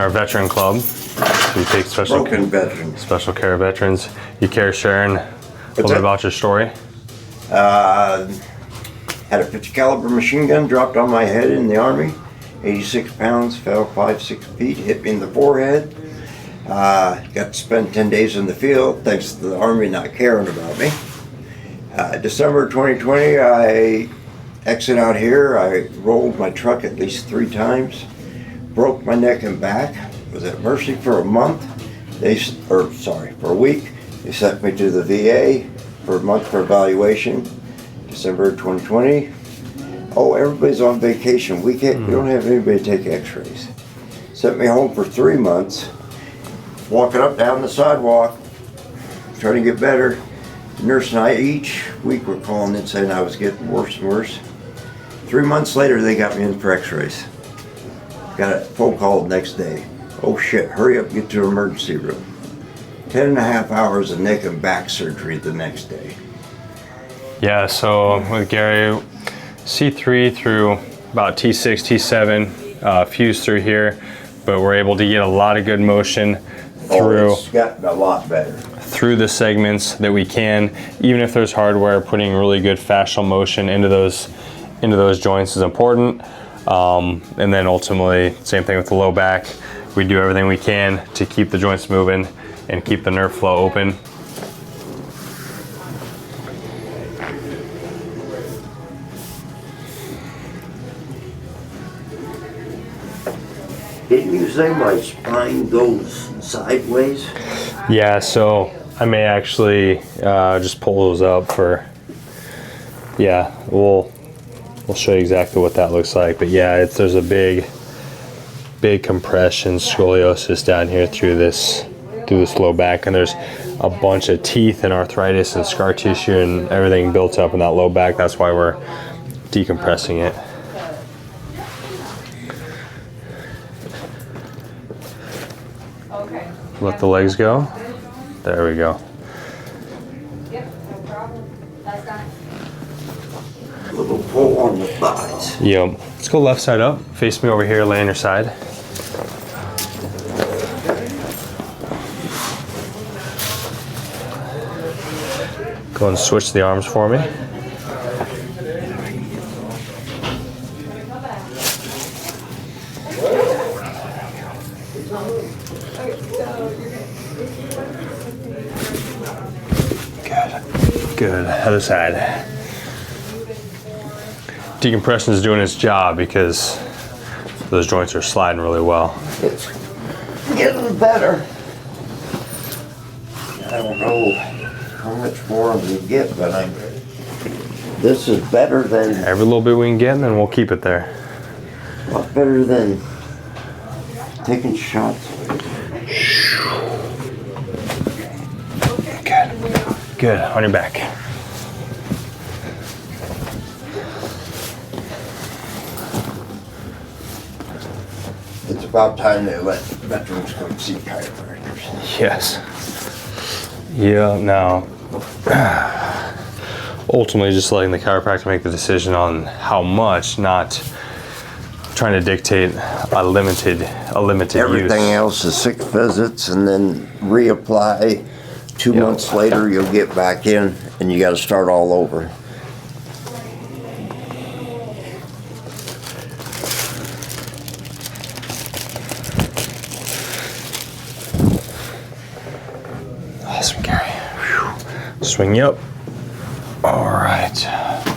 our veteran club. We take special care of veterans. You care sharing a little bit about your story? Had a 50 caliber machine gun dropped on my head in the Army. 86 pounds, fell 5-6 feet, hit me in the forehead. Got to spend 10 days in the field thanks to the Army not caring about me. December 2020, I exit out here. I rolled my truck at least 3 times, broke my neck and back, was at Mercy for a month. For a week. They sent me to the VA for a month for evaluation. December 2020. Oh, everybody's on vacation. We don't have anybody take x-rays. Sent me home for 3 months. Walking up down the sidewalk, trying to get better. The nurse and I each week were calling in saying I was getting worse and worse. 3 months later, they got me in for x-rays. Got a phone call the next day. Oh shit, hurry up, get to the emergency room. 10.5 hours of neck and back surgery the next day. Yeah, so with Gary, C3 through about T6, T7, fused through here, but we're able to get a lot of good motion through. It's gotten a lot better. Through the segments that we can, even if there's hardware, putting really good fascial motion into those joints is important. And then ultimately, same thing with the low back. We do everything we can to keep the joints moving and keep the nerve flow open. Didn't you say my spine goes sideways? Yeah, so I may actually just pull those up for, yeah, we'll show you exactly what that looks like. But yeah, there's a big compression, scoliosis down here through this low back, and there's a bunch of teeth and arthritis and scar tissue and everything built up in that low back. That's why we're decompressing it. Let the legs go. There we go. Yep, no problem. That's done. A little pull on the thighs. Yep. Let's go left side up. Face me over here, lay on your side. Go and switch the arms for me. Good. Other side. Decompression is doing its job because those joints are sliding really well. It's getting better. I don't know how much more I'm gonna get, but this is better than. Every little bit we can get, and then we'll keep it there. A lot better than taking shots. Good, on your back. It's about time they let veterans come see chiropractors. Yes. Yeah, now, ultimately just letting the chiropractor make the decision on how much, not trying to dictate a limited Everything use. else is 6 visits and then reapply. 2 months later, you'll get back in and you got to start all over. Awesome, Gary. Whew. Swing you up. All right.